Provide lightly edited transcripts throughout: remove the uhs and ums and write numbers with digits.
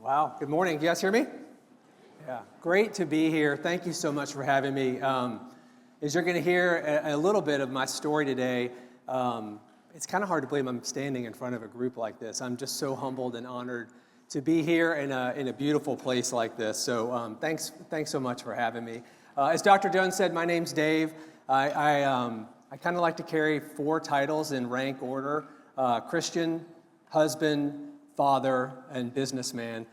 Wow, good morning. Do you guys hear me? Yeah, great to be here. Thank you so much for having me. As you're going to hear a little bit of my story today, it's kind of hard to believe I'm standing in front of a group like this. I'm just so humbled and honored to be here in a beautiful place like this. So thanks so much for having me. As Dr. Jones said, my name's Dave. I kind of like to carry 4 titles in rank order: Christian, husband, father, and businessman.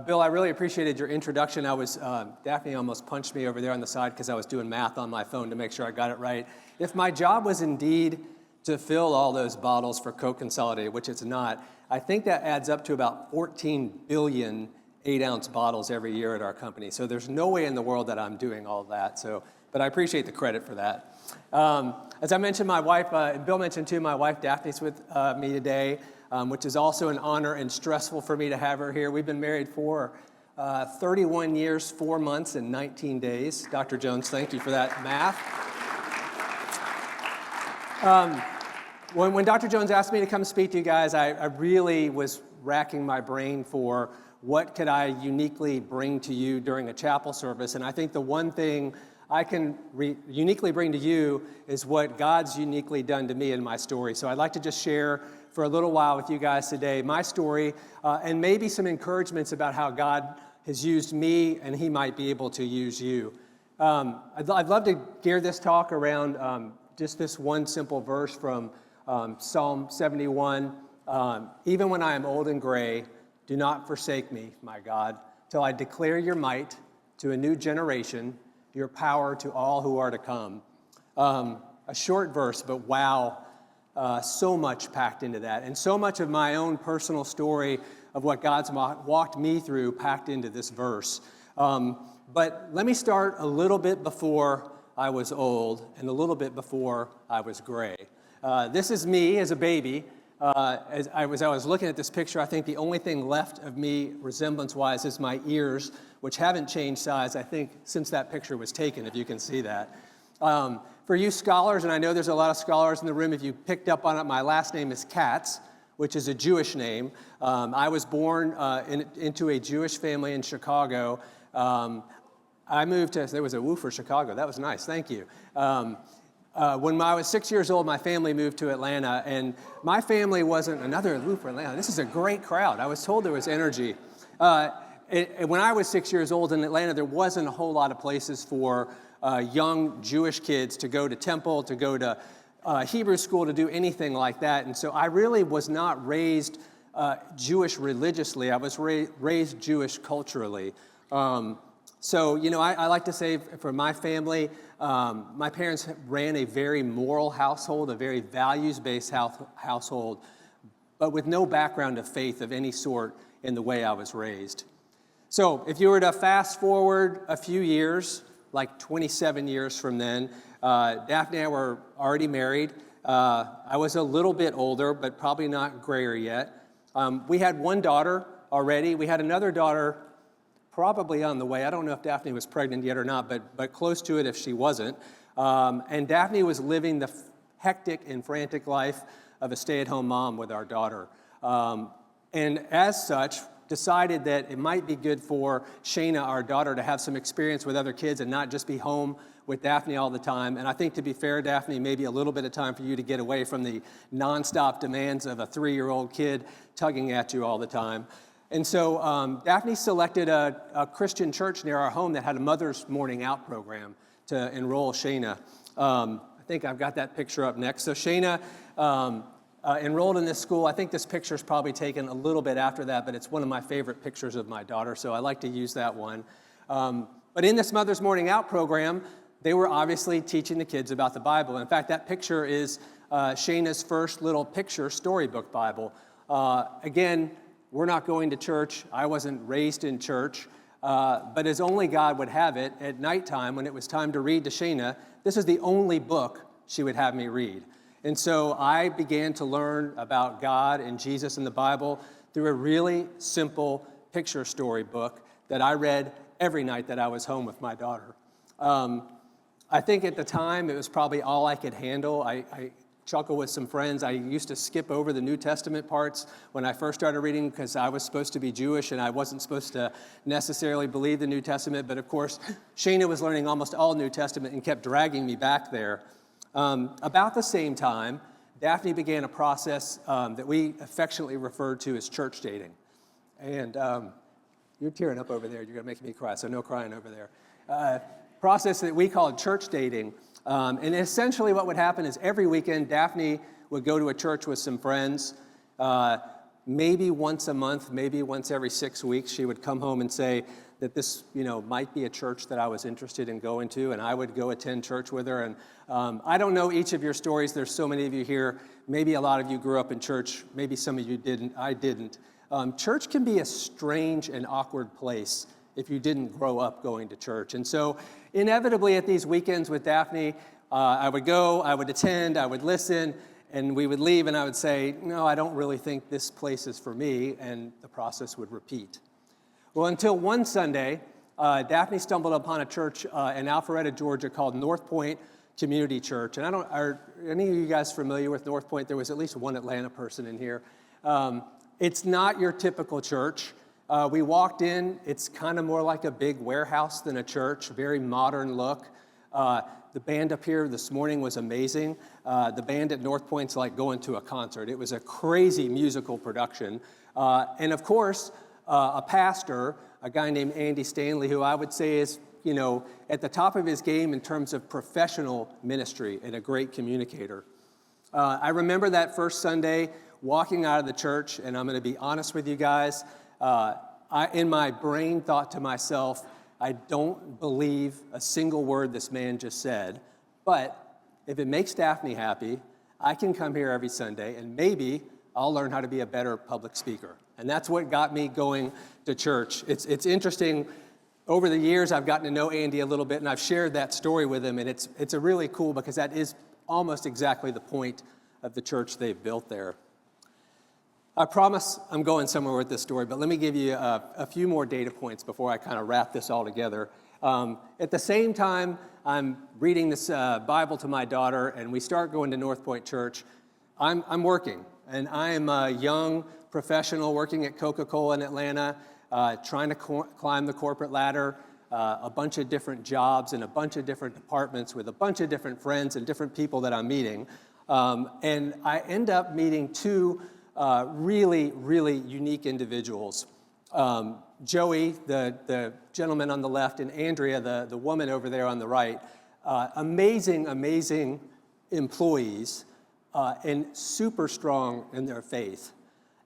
Bill, I really appreciated your introduction. Daphne almost punched me over there on the side because I was doing math on my phone to make sure I got it right. If my job was indeed to fill all those bottles for Coke Consolidated, which it's not, I think that adds up to about 14 billion 8-ounce bottles every year at our company. So there's no way in the world that I'm doing all of that. But I appreciate the credit for that. As I mentioned, my wife, and Bill mentioned too, my wife Daphne's with me today, which is also an honor and stressful for me to have her here. We've been married for 31 years, 4 months, and 19 days. Dr. Jones, thank you for that math. When Dr. Jones asked me to come speak to you guys, I really was racking my brain for what could I uniquely bring to you during a chapel service. And I think the one thing I can uniquely bring to you is what God's uniquely done to me in my story. So I'd like to just share for a little while with you guys today my story and maybe some encouragements about how God has used me and he might be able to use you. I'd love to gear this talk around just this one simple verse from Psalm 71. Even when I am old and gray, do not forsake me, my God, till I declare your might to a new generation, your power to all who are to come. A short verse, but wow, so much packed into that. And so much of my own personal story of what God's walked me through packed into this verse. But let me start a little bit before I was old and a little bit before I was gray. This is me as a baby. As I was looking at this picture, I think the only thing left of me resemblance-wise is my ears, which haven't changed size, I think, since that picture was taken, if you can see that. For you scholars, and I know there's a lot of scholars in the room, if you picked up on it, my last name is Katz, which is a Jewish name. I was born into a Jewish family in Chicago. I moved to, there was a woo for Chicago. That was nice, thank you. When I was 6 years old, my family moved to Atlanta, and my family wasn't another woo for Atlanta. This is a great crowd. I was told there was energy. When I was 6 years old in Atlanta, there wasn't a whole lot of places for young Jewish kids to go to temple, to go to Hebrew school, to do anything like that. And so I really was not raised Jewish religiously. I was raised Jewish culturally. So, you know, I like to say for my family, my parents ran a very moral household, a very values-based household, but with no background of faith of any sort in the way I was raised. So if you were to fast forward a few years, like 27 years from then, Daphne and I were already married. I was a little bit older, but probably not grayer yet. We had one daughter already. We had another daughter probably on the way. I don't know if Daphne was pregnant yet or not, but close to it if she wasn't. And Daphne was living the hectic and frantic life of a stay-at-home mom with our daughter. And as such, decided that it might be good for Shayna, our daughter, to have some experience with other kids and not just be home with Daphne all the time. And I think, to be fair, Daphne, maybe a little bit of time for you to get away from the nonstop demands of a 3-year-old kid tugging at you all the time. And so Daphne selected a Christian church near our home that had a Mother's Morning Out program to enroll Shayna. I think I've got that picture up next. So Shayna enrolled in this school. I think this picture is probably taken a little bit after that, but it's one of my favorite pictures of my daughter, so I like to use that one. But in this Mother's Morning Out program, they were obviously teaching the kids about the Bible. In fact, that picture is Shayna's first little picture storybook Bible. Again, we're not going to church. I wasn't raised in church. But as only God would have it, at nighttime, when it was time to read to Shayna, this is the only book she would have me read. And so I began to learn about God and Jesus and the Bible through a really simple picture story book that I read every night that I was home with my daughter. I think at the time it was probably all I could handle. I chuckle with some friends. I used to skip over the New Testament parts when I first started reading because I was supposed to be Jewish and I wasn't supposed to necessarily believe the New Testament. But of course, Shayna was learning almost all New Testament and kept dragging me back there. About the same time, Daphne began a process that we affectionately referred to as church dating. And you're tearing up over there. You're going to make me cry, so no crying over there. Process that we called church dating. And essentially what would happen is every weekend, Daphne would go to a church with some friends. Maybe once a month, maybe once every 6 weeks, she would come home and say that this, might be a church that I was interested in going to, and I would go attend church with her. And I don't know each of your stories. There's so many of you here. Maybe a lot of you grew up in church. Maybe some of you didn't. I didn't. Church can be a strange and awkward place if you didn't grow up going to church. And so inevitably at these weekends with Daphne, I would go, I would attend, I would listen, and we would leave, and I would say, no, I don't really think this place is for me, and the process would repeat. Well, until one Sunday, Daphne stumbled upon a church in Alpharetta, Georgia called North Point Community Church. And are any of you guys familiar with North Point? There was at least one Atlanta person in here. It's not your typical church. We walked in, it's kind of more like a big warehouse than a church, very modern look. The band up here this morning was amazing. The band at North Point's like going to a concert. It was a crazy musical production. And of course, a pastor, a guy named Andy Stanley, who I would say is, at the top of his game in terms of professional ministry and a great communicator. I remember that first Sunday walking out of the church, and I'm going to be honest with you guys, I, in my brain, thought to myself, I don't believe a single word this man just said, but if it makes Daphne happy, I can come here every Sunday, and maybe I'll learn how to be a better public speaker. And that's what got me going to church. It's interesting. Over the years, I've gotten to know Andy a little bit, and I've shared that story with him, and it's a really cool because that is almost exactly the point of the church they've built there. I promise I'm going somewhere with this story, but let me give you a few more data points before I kind of wrap this all together. At the same time, I'm reading this Bible to my daughter, and we start going to North Point Church. I'm working, and I am a young professional working at Coca-Cola in Atlanta, trying to climb the corporate ladder, a bunch of different jobs in a bunch of different departments with a bunch of different friends and different people that I'm meeting. And I end up meeting two really, really unique individuals. Joey, the gentleman on the left, and Andrea, the woman over there on the right. Amazing employees and super strong in their faith.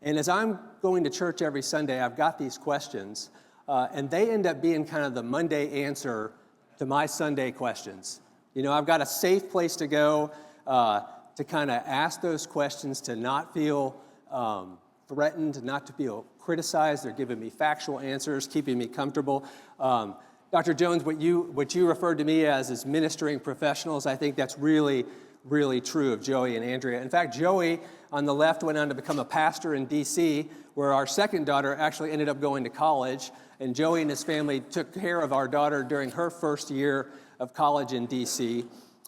And as I'm going to church every Sunday, I've got these questions, and they end up being kind of the Monday answer to my Sunday questions. I've got a safe place to go to kind of ask those questions, to not feel threatened, not to feel criticized. They're giving me factual answers, keeping me comfortable. Dr. Jones, what you referred to me as ministering professionals, I think that's really, really true of Joey and Andrea. In fact, Joey on the left went on to become a pastor in D.C., where our second daughter actually ended up going to college. And Joey and his family took care of our daughter during her first year of college in D.C.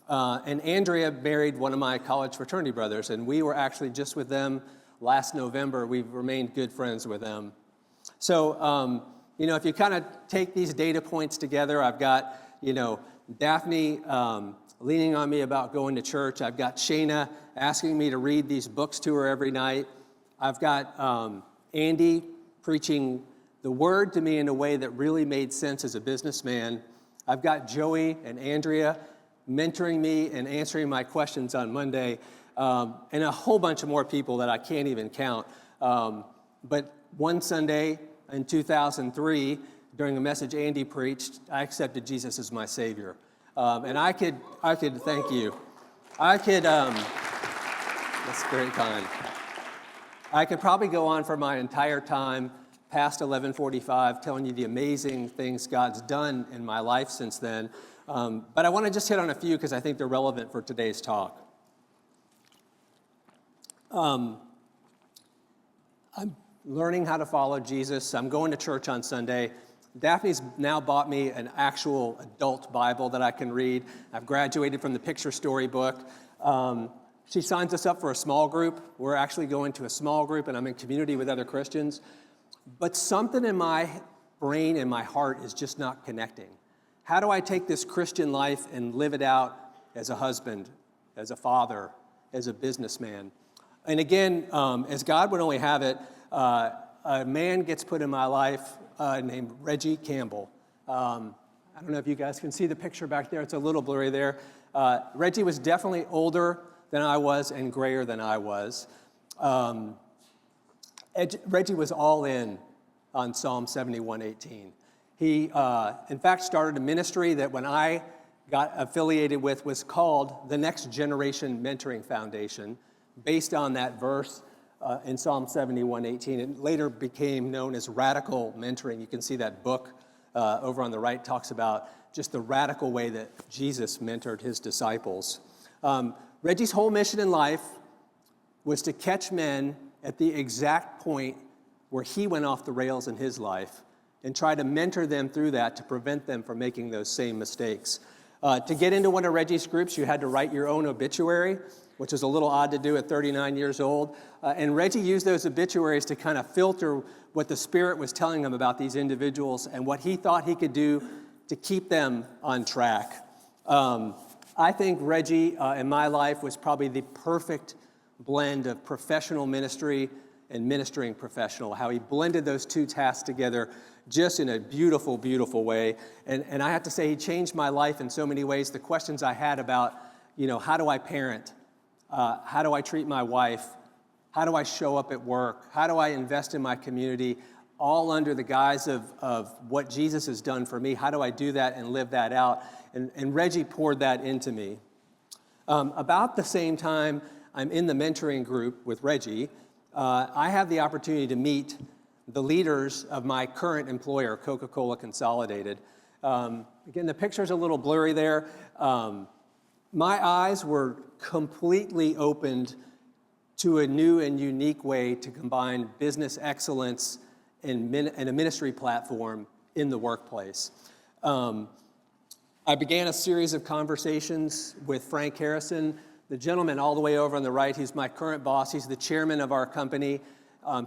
And Andrea married one of my college fraternity brothers, and we were actually just with them last November. We've remained good friends with them. So, if you kind of take these data points together, I've got, Daphne leaning on me about going to church. I've got Shayna asking me to read these books to her every night. I've got Andy preaching the word to me in a way that really made sense as a businessman. I've got Joey and Andrea mentoring me and answering my questions on Monday, and a whole bunch of more people that I can't even count. But one Sunday in 2003, during a message Andy preached, I accepted Jesus as my Savior. And I could thank you. That's very kind. I could probably go on for my entire time past 11:45 telling you the amazing things God's done in my life since then. But I want to just hit on a few because I think they're relevant for today's talk. I'm learning how to follow Jesus. I'm going to church on Sunday. Daphne's now bought me an actual adult Bible that I can read. I've graduated from the picture story book. She signs us up for a small group. We're actually going to a small group, and I'm in community with other Christians. But something in my brain and my heart is just not connecting. How do I take this Christian life and live it out as a husband, as a father, as a businessman? And again, as God would only have it, a man gets put in my life named Reggie Campbell. I don't know if you guys can see the picture back there. It's a little blurry there. Reggie was definitely older than I was and grayer than I was. Reggie was all in on Psalm 71:18. He, in fact, started a ministry that when I got affiliated with was called the Next Generation Mentoring Foundation, based on that verse in Psalm 71:18. It later became known as Radical Mentoring. You can see that book over on the right talks about just the radical way that Jesus mentored his disciples. Reggie's whole mission in life was to catch men at the exact point where he went off the rails in his life and try to mentor them through that to prevent them from making those same mistakes. To get into one of Reggie's groups, you had to write your own obituary, which is a little odd to do at 39 years old. And Reggie used those obituaries to kind of filter what the Spirit was telling him about these individuals and what he thought he could do to keep them on track. I think Reggie in my life was probably the perfect blend of professional ministry and ministering professional, how he blended those two tasks together just in a beautiful, beautiful way. And I have to say, he changed my life in so many ways. The questions I had about, how do I parent? How do I treat my wife? How do I show up at work? How do I invest in my community? All under the guise of what Jesus has done for me. How do I do that and live that out? And Reggie poured that into me. About the same time I'm in the mentoring group with Reggie, I have the opportunity to meet the leaders of my current employer, Coca-Cola Consolidated. Again, the picture's a little blurry there. My eyes were completely opened to a new and unique way to combine business excellence and a ministry platform in the workplace. I began a series of conversations with Frank Harrison, the gentleman all the way over on the right. He's my current boss. He's the chairman of our company.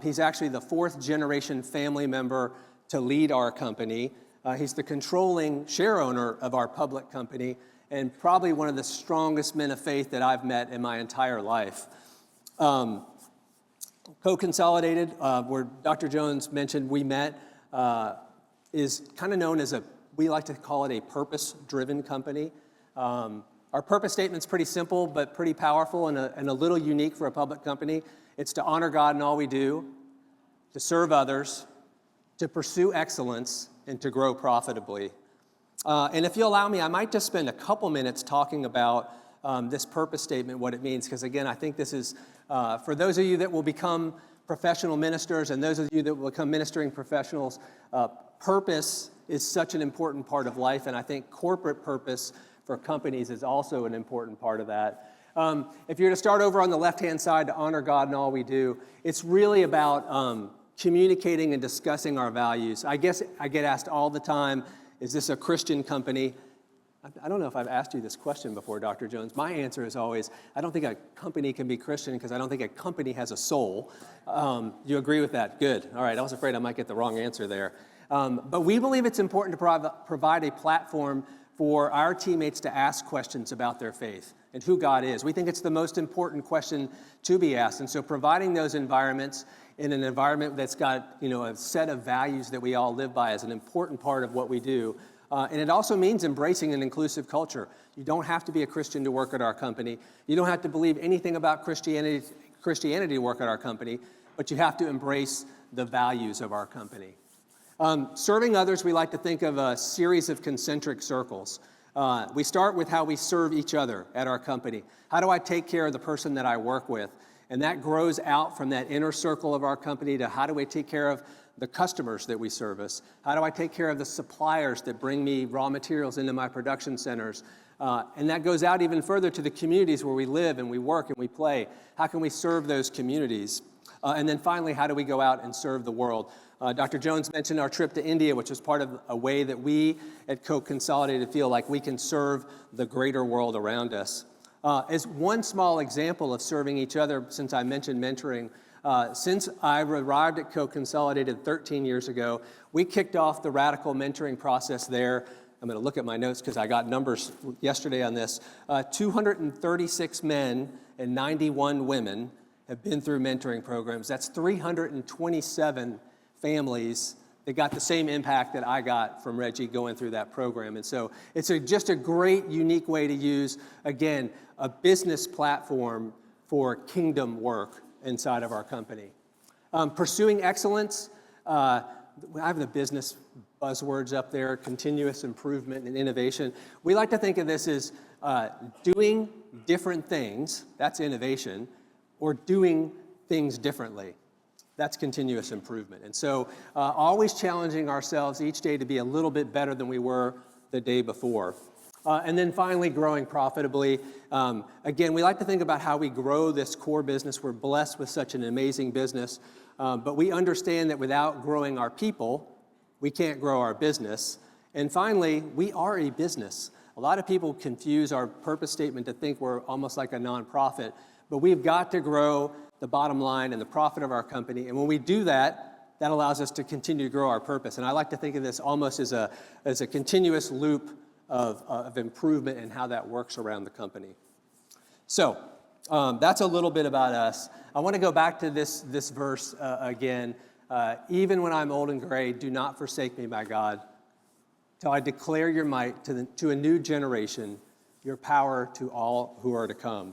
He's actually the fourth generation family member to lead our company. He's the controlling share owner of our public company and probably one of the strongest men of faith that I've met in my entire life. Co-Consolidated, where Dr. Jones mentioned we met, is kind of known as we like to call it a purpose-driven company. Our purpose statement's pretty simple, but pretty powerful and a little unique for a public company. It's to honor God in all we do, to serve others, to pursue excellence, and to grow profitably. And if you allow me, I might just spend a couple minutes talking about this purpose statement, what it means, because again, I think this is, for those of you that will become professional ministers and those of you that will become ministering professionals, purpose is such an important part of life, and I think corporate purpose for companies is also an important part of that. If you're to start over on the left-hand side, to honor God in all we do, it's really about communicating and discussing our values. I guess I get asked all the time, is this a Christian company? I don't know if I've asked you this question before, Dr. Jones. My answer is always, I don't think a company can be Christian because I don't think a company has a soul. You agree with that? Good. All right, I was afraid I might get the wrong answer there. But we believe it's important to provide a platform for our teammates to ask questions about their faith and who God is. We think it's the most important question to be asked. And so providing those environments in an environment that's got, a set of values that we all live by is an important part of what we do. And it also means embracing an inclusive culture. You don't have to be a Christian to work at our company. You don't have to believe anything about Christianity to work at our company, but you have to embrace the values of our company. Serving others, we like to think of a series of concentric circles. We start with how we serve each other at our company. How do I take care of the person that I work with? And that grows out from that inner circle of our company to how do we take care of the customers that we service? How do I take care of the suppliers that bring me raw materials into my production centers? And that goes out even further to the communities where we live and we work and we play. How can we serve those communities? And then finally, how do we go out and serve the world? Dr. Jones mentioned our trip to India, which was part of a way that we at Coke Consolidated feel like we can serve the greater world around us. As one small example of serving each other, since I mentioned mentoring, since I arrived at Co-Consolidated 13 years ago, we kicked off the radical mentoring process there. I'm going to look at my notes because I got numbers yesterday on this. 236 men and 91 women have been through mentoring programs. That's 327 families that got the same impact that I got from Reggie going through that program. And so it's just a great, unique way to use, again, a business platform for kingdom work inside of our company. Pursuing excellence, I have the business buzzwords up there, continuous improvement and innovation. We like to think of this as doing different things, that's innovation, or doing things differently. That's continuous improvement. And so always challenging ourselves each day to be a little bit better than we were the day before. And then finally, growing profitably. Again, we like to think about how we grow this core business. We're blessed with such an amazing business, but we understand that without growing our people, we can't grow our business. And finally, we are a business. A lot of people confuse our purpose statement to think we're almost like a nonprofit, but we've got to grow the bottom line and the profit of our company. And when we do that, that allows us to continue to grow our purpose. And I like to think of this almost as a continuous loop of improvement and how that works around the company. So that's a little bit about us. I want to go back to this verse again. Even when I'm old and gray, do not forsake me, my God, till I declare your might to a new generation, your power to all who are to come.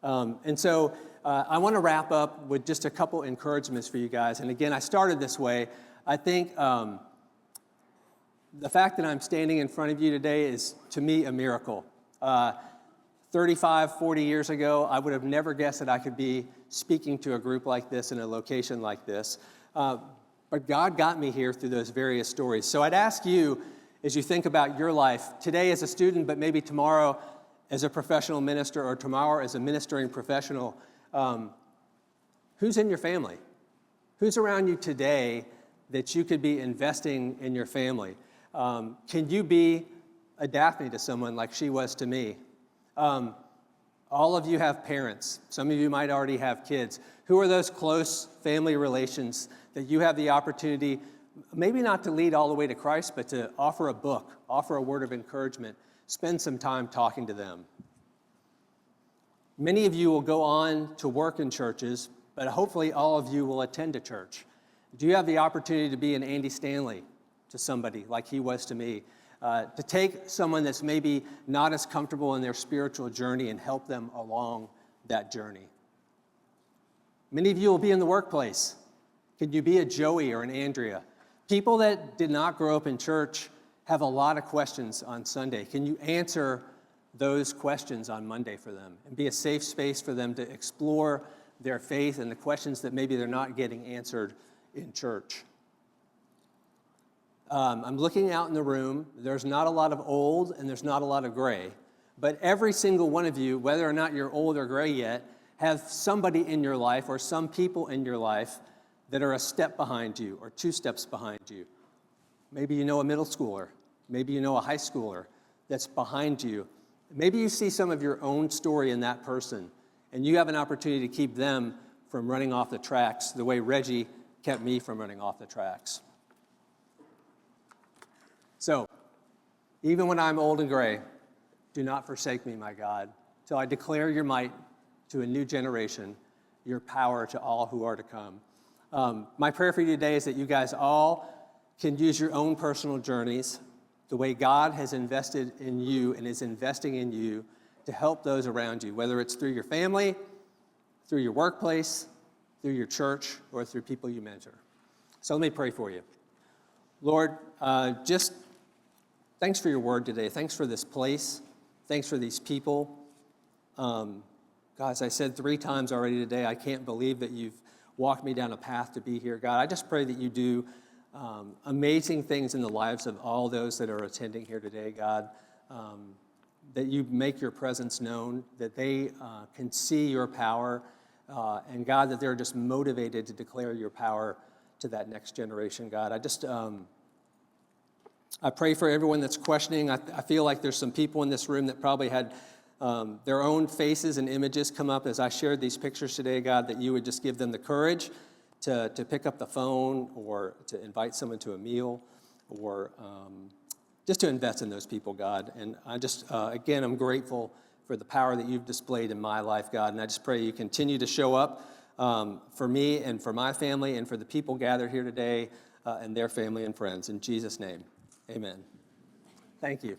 And so I want to wrap up with just a couple encouragements for you guys. And again, I started this way. I think the fact that I'm standing in front of you today is, to me, a miracle. 35, 40 years ago, I would have never guessed that I could be speaking to a group like this in a location like this. But God got me here through those various stories. So I'd ask you, as you think about your life, today as a student, but maybe tomorrow as a professional minister or tomorrow as a ministering professional, who's in your family? Who's around you today that you could be investing in your family? Can you be a Daphne to someone like she was to me? All of you have parents. Some of you might already have kids. Who are those close family relations that you have the opportunity, maybe not to lead all the way to Christ, but to offer a book, offer a word of encouragement, spend some time talking to them? Many of you will go on to work in churches, but hopefully all of you will attend a church. Do you have the opportunity to be an Andy Stanley to somebody like he was to me? To take someone that's maybe not as comfortable in their spiritual journey and help them along that journey. Many of you will be in the workplace. Could you be a Joey or an Andrea? People that did not grow up in church have a lot of questions on Sunday. Can you answer those questions on Monday for them and be a safe space for them to explore their faith and the questions that maybe they're not getting answered in church? I'm looking out in the room. There's not a lot of old and there's not a lot of gray, but every single one of you, whether or not you're old or gray yet, have somebody in your life or some people in your life that are a step behind you or two steps behind you. Maybe you know a middle schooler. Maybe you know a high schooler that's behind you. Maybe you see some of your own story in that person, and you have an opportunity to keep them from running off the tracks the way Reggie kept me from running off the tracks. So, even when I'm old and gray, do not forsake me, my God, till I declare your might to a new generation, your power to all who are to come. My prayer for you today is that you guys all can use your own personal journeys, the way God has invested in you and is investing in you to help those around you, whether it's through your family, through your workplace, through your church, or through people you mentor. So let me pray for you. Lord, just thanks for your word today. Thanks for this place. Thanks for these people. God, as I said 3 times already today, I can't believe that you've walked me down a path to be here. God, I just pray that you do amazing things in the lives of all those that are attending here today, God, that you make your presence known, that they can see your power, and God, that they're just motivated to declare your power to that next generation, God. I pray for everyone that's questioning. I feel like there's some people in this room that probably had their own faces and images come up as I shared these pictures today, God, that you would just give them the courage to pick up the phone or to invite someone to a meal or just to invest in those people, God. And I just, again, I'm grateful for the power that you've displayed in my life, God. And I just pray you continue to show up for me and for my family and for the people gathered here today and their family and friends. In Jesus' name, amen. Thank you.